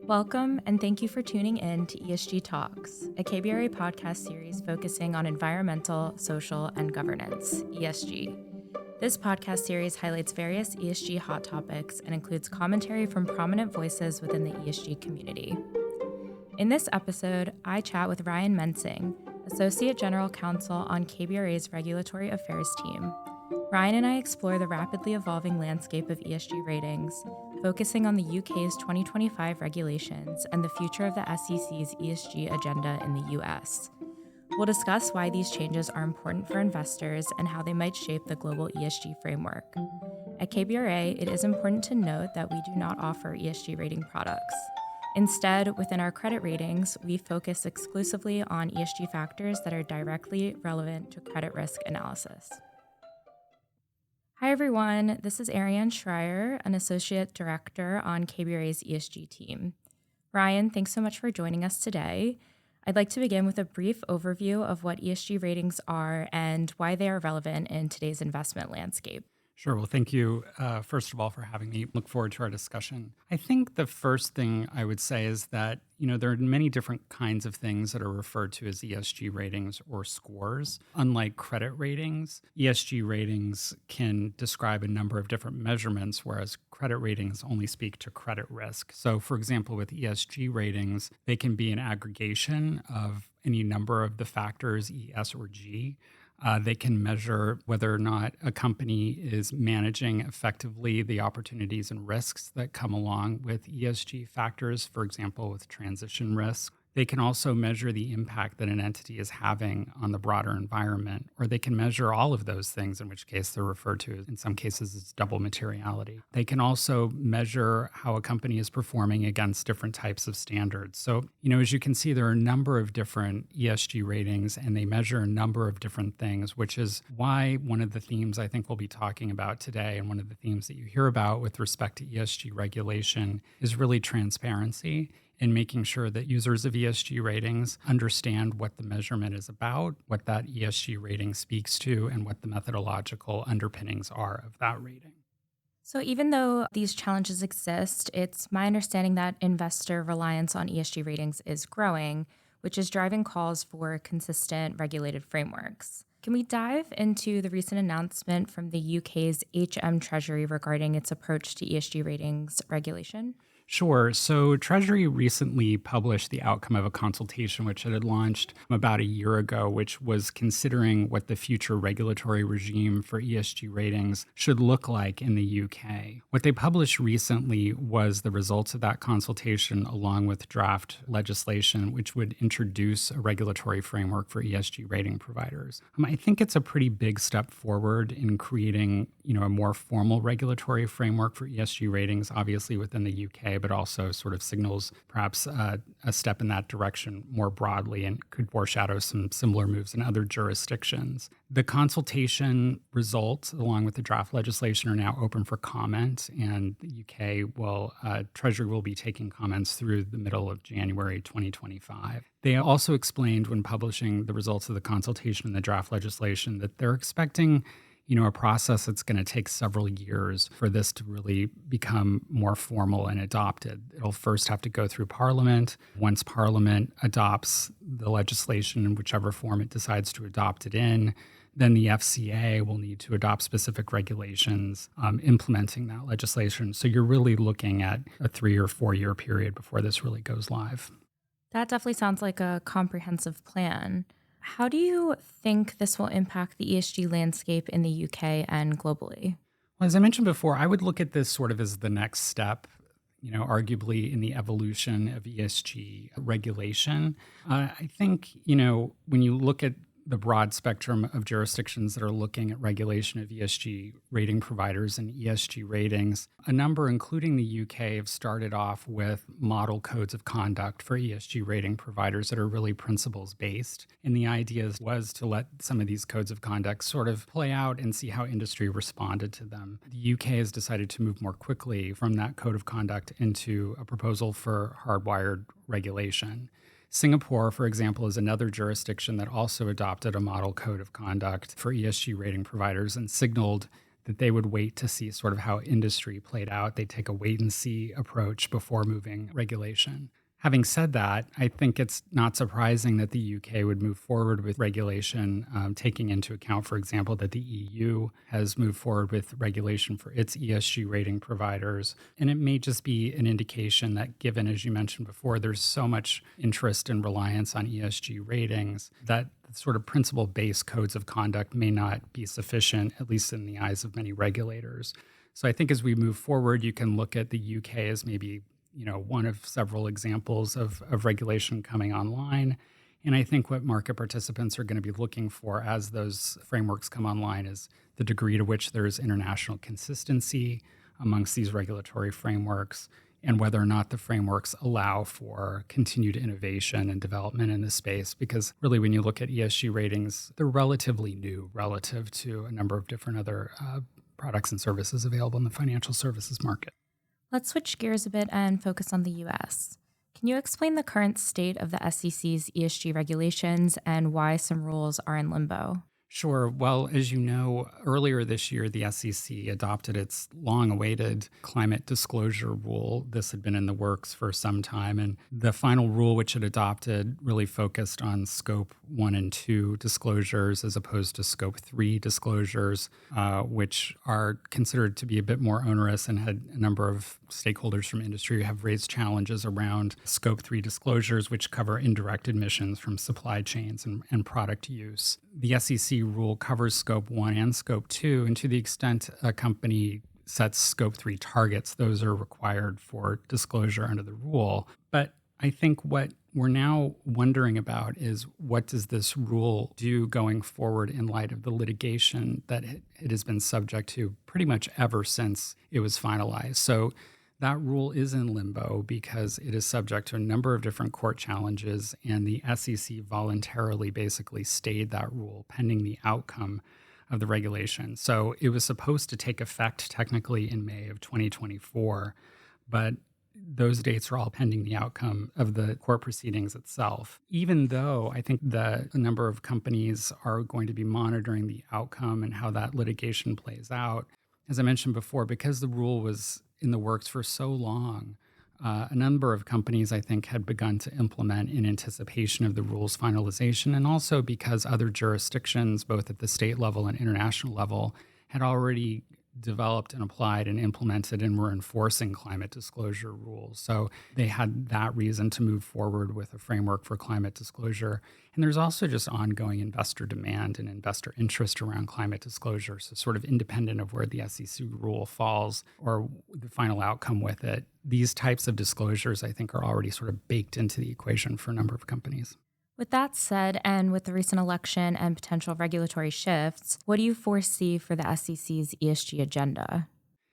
Welcome, and thank you for tuning in to ESG Talks, a KBRA podcast series focusing on environmental, social, and governance, ESG. This podcast series highlights various ESG hot topics and includes commentary from prominent voices within the ESG community. In this episode, I chat with Ryan Mensing, Associate General Counsel on KBRA's Regulatory Affairs team. Ryan and I explore the rapidly evolving landscape of ESG ratings, focusing on the UK's 2025 regulations and the future of the SEC's ESG agenda in the US. We'll discuss why these changes are important for investors and how they might shape the global ESG framework. At KBRA, it is important to note that we do not offer ESG rating products. Instead, within our credit ratings, we focus exclusively on ESG factors that are directly relevant to credit risk analysis. Hi, everyone. This is Arianne Schreier, an Associate Director on KBRA's ESG team. Ryan, thanks so much for joining us today. I'd like to begin with a brief overview of what ESG ratings are and why they are relevant in today's investment landscape. Sure. Well, thank you, first of all, for having me. Look forward to our discussion. I think the first thing I would say is that, there are many different kinds of things that are referred to as ESG ratings or scores. Unlike credit ratings, ESG ratings can describe a number of different measurements, whereas credit ratings only speak to credit risk. So, for example, with ESG ratings, they can be an aggregation of any number of the factors, E, S, or G. They can measure whether or not a company is managing effectively the opportunities and risks that come along with ESG factors, for example, with transition risk. They can also measure the impact that an entity is having on the broader environment, or they can measure all of those things, in which case they're referred to, in some cases, as double materiality. They can also measure how a company is performing against different types of standards. So, as you can see, there are a number of different ESG ratings, and they measure a number of different things, which is why one of the themes I think we'll be talking about today, and one of the themes that you hear about with respect to ESG regulation, is really transparency in making sure that users of ESG ratings understand what the measurement is about, what that ESG rating speaks to, and what the methodological underpinnings are of that rating. So even though these challenges exist, it's my understanding that investor reliance on ESG ratings is growing, which is driving calls for consistent regulated frameworks. Can we dive into the recent announcement from the UK's HM Treasury regarding its approach to ESG ratings regulation? Sure. So Treasury recently published the outcome of a consultation which it had launched about a year ago, which was considering what the future regulatory regime for ESG ratings should look like in the UK. What they published recently was the results of that consultation, along with draft legislation, which would introduce a regulatory framework for ESG rating providers. I think it's a pretty big step forward in creating, a more formal regulatory framework for ESG ratings, obviously within the UK, but also sort of signals perhaps a step in that direction more broadly and could foreshadow some similar moves in other jurisdictions. The consultation results, along with the draft legislation, are now open for comment, and the Treasury will be taking comments through the middle of January 2025. They also explained when publishing the results of the consultation and the draft legislation that they're expecting a process that's going to take several years for this to really become more formal and adopted. It'll first have to go through Parliament. Once Parliament adopts the legislation in whichever form it decides to adopt it in, then the FCA will need to adopt specific regulations implementing that legislation. So you're really looking at a 3 or 4 year period before this really goes live. That definitely sounds like a comprehensive plan. How do you think this will impact the ESG landscape in the UK and globally? Well, as I mentioned before, I would look at this sort of as the next step, arguably in the evolution of ESG regulation. I think, when you look at the broad spectrum of jurisdictions that are looking at regulation of ESG rating providers and ESG ratings, a number, including the UK, have started off with model codes of conduct for ESG rating providers that are really principles-based. And the idea was to let some of these codes of conduct sort of play out and see how industry responded to them. The UK has decided to move more quickly from that code of conduct into a proposal for hardwired regulation. Singapore, for example, is another jurisdiction that also adopted a model code of conduct for ESG rating providers and signaled that they would wait to see sort of how industry played out. They take a wait and see approach before moving regulation. Having said that, I think it's not surprising that the UK would move forward with regulation, taking into account, for example, that the EU has moved forward with regulation for its ESG rating providers. And it may just be an indication that, given, as you mentioned before, there's so much interest and reliance on ESG ratings, that sort of principle-based codes of conduct may not be sufficient, at least in the eyes of many regulators. So I think as we move forward, you can look at the UK as maybe one of several examples of regulation coming online. And I think what market participants are going to be looking for as those frameworks come online is the degree to which there's international consistency amongst these regulatory frameworks, and whether or not the frameworks allow for continued innovation and development in this space. Because really, when you look at ESG ratings, they're relatively new relative to a number of different other products and services available in the financial services market. Let's switch gears a bit and focus on the U.S. Can you explain the current state of the SEC's ESG regulations and why some rules are in limbo? Sure. Well, as you know, earlier this year, the SEC adopted its long-awaited climate disclosure rule. This had been in the works for some time, and the final rule, which it adopted, really focused on Scope 1 and 2 disclosures as opposed to Scope 3 disclosures, which are considered to be a bit more onerous, and had a number of stakeholders from industry who have raised challenges around Scope 3 disclosures, which cover indirect emissions from supply chains and product use. The SEC rule covers Scope 1 and Scope 2, and to the extent a company sets Scope 3 targets, those are required for disclosure under the rule. But I think what we're now wondering about is, what does this rule do going forward in light of the litigation that it has been subject to pretty much ever since it was finalized? So that rule is in limbo because it is subject to a number of different court challenges, and the SEC voluntarily basically stayed that rule pending the outcome of the regulation. So it was supposed to take effect technically in May of 2024, but those dates are all pending the outcome of the court proceedings itself. Even though I think that a number of companies are going to be monitoring the outcome and how that litigation plays out, as I mentioned before, because the rule was in the works for so long, a number of companies, I think, had begun to implement in anticipation of the rule's finalization, and also because other jurisdictions, both at the state level and international level, had already developed and applied and implemented and were enforcing climate disclosure rules. So they had that reason to move forward with a framework for climate disclosure. And there's also just ongoing investor demand and investor interest around climate disclosure. So sort of independent of where the SEC rule falls or the final outcome with it, these types of disclosures, I think, are already sort of baked into the equation for a number of companies. With that said, and with the recent election and potential regulatory shifts, what do you foresee for the SEC's ESG agenda?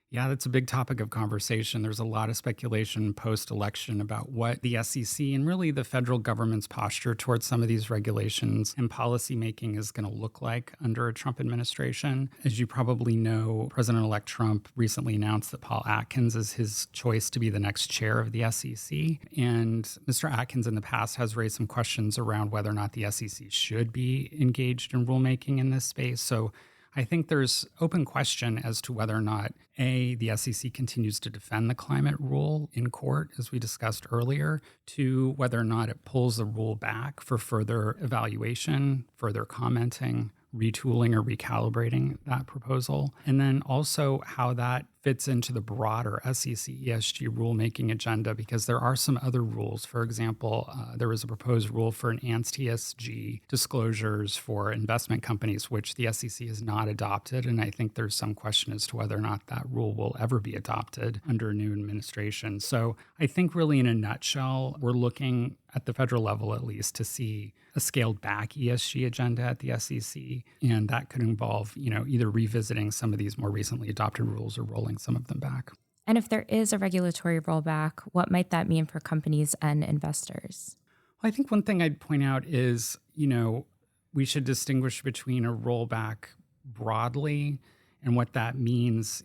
Yeah, that's a big topic of conversation. There's a lot of speculation post-election about what the SEC and really the federal government's posture towards some of these regulations and policymaking is going to look like under a Trump administration. As you probably know, President-elect Trump recently announced that Paul Atkins is his choice to be the next chair of the SEC. And Mr. Atkins in the past has raised some questions around whether or not the SEC should be engaged in rulemaking in this space. So I think there's open question as to whether or not, A, the SEC continues to defend the climate rule in court, as we discussed earlier, to whether or not it pulls the rule back for further evaluation, further commenting, retooling or recalibrating that proposal, and then also how that fits into the broader SEC ESG rulemaking agenda, because there are some other rules. For example, there was a proposed rule for enhanced ESG disclosures for investment companies, which the SEC has not adopted. And I think there's some question as to whether or not that rule will ever be adopted under a new administration. So I think really in a nutshell, we're looking at the federal level, at least, to see a scaled back ESG agenda at the SEC. And that could involve, either revisiting some of these more recently adopted rules or rolling some of them back. And if there is a regulatory rollback, what might that mean for companies and investors? I think one thing I'd point out is, we should distinguish between a rollback broadly and what that means,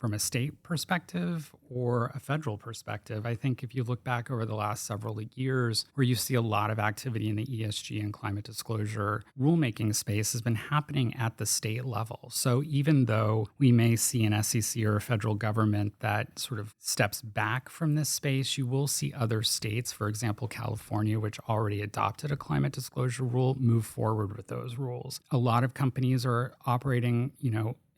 from a state perspective or a federal perspective. I think if you look back over the last several years, where you see a lot of activity in the ESG and climate disclosure rulemaking space has been happening at the state level. So even though we may see an SEC or a federal government that sort of steps back from this space, you will see other states, for example, California, which already adopted a climate disclosure rule, move forward with those rules. A lot of companies are operating,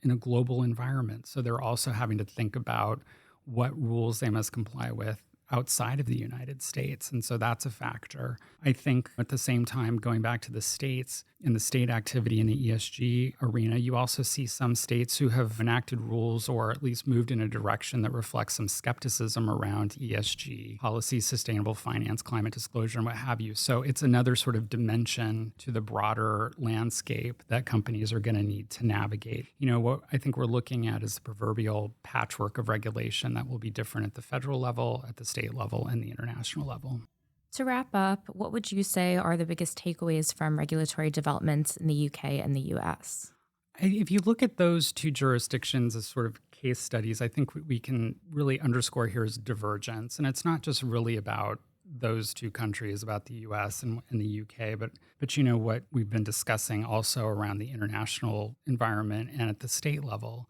in a global environment. So they're also having to think about what rules they must comply with outside of the United States. And so that's a factor. I think at the same time, going back to the states and the state activity in the ESG arena, you also see some states who have enacted rules or at least moved in a direction that reflects some skepticism around ESG policy, sustainable finance, climate disclosure, and what have you. So it's another sort of dimension to the broader landscape that companies are going to need to navigate. What I think we're looking at is the proverbial patchwork of regulation that will be different at the federal level, at the state level, and the international level. To wrap up, what would you say are the biggest takeaways from regulatory developments in the UK and the US? If you look at those two jurisdictions as sort of case studies, I think we can really underscore here is divergence. And it's not just really about those two countries, about the US and the UK, but what we've been discussing also around the international environment and at the state level.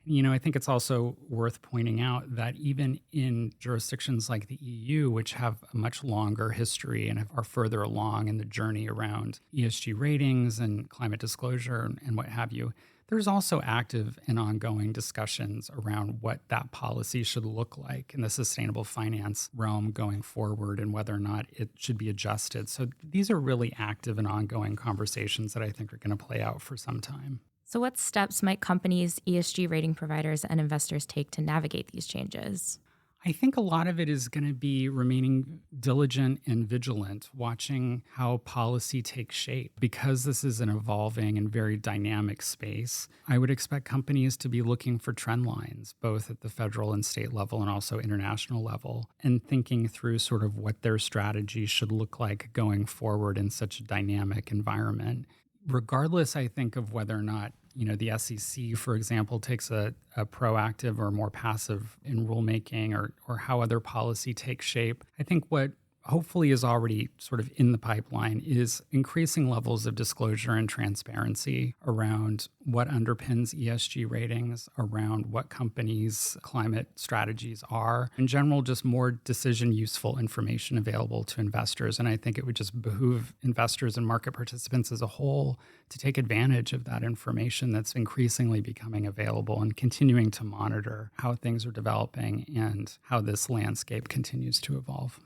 I think it's also worth pointing out that even in jurisdictions like the EU, which have a much longer history and are further along in the journey around ESG ratings and climate disclosure and what have you, there's also active and ongoing discussions around what that policy should look like in the sustainable finance realm going forward and whether or not it should be adjusted. So these are really active and ongoing conversations that I think are going to play out for some time. So what steps might companies, ESG rating providers, and investors take to navigate these changes? I think a lot of it is going to be remaining diligent and vigilant, watching how policy takes shape. Because this is an evolving and very dynamic space, I would expect companies to be looking for trend lines, both at the federal and state level and also international level, and thinking through sort of what their strategy should look like going forward in such a dynamic environment. Regardless, I think, of whether or not the SEC, for example, takes a proactive or more passive in rulemaking or how other policy takes shape. I think what hopefully is already sort of in the pipeline is increasing levels of disclosure and transparency around what underpins ESG ratings, around what companies' climate strategies are. In general, just more decision useful information available to investors. And I think it would just behoove investors and market participants as a whole to take advantage of that information that's increasingly becoming available and continuing to monitor how things are developing and how this landscape continues to evolve.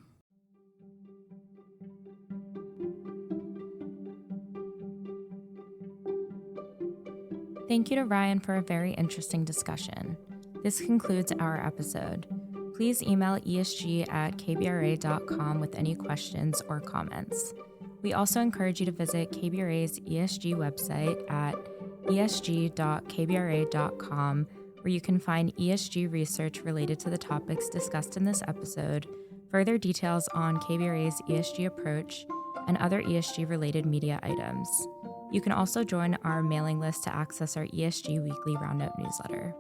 Thank you to Ryan for a very interesting discussion. This concludes our episode. Please email esg@kbra.com with any questions or comments. We also encourage you to visit KBRA's ESG website at esg.kbra.com, where you can find ESG research related to the topics discussed in this episode, further details on KBRA's ESG approach, and other ESG-related media items. You can also join our mailing list to access our ESG Weekly Roundup newsletter.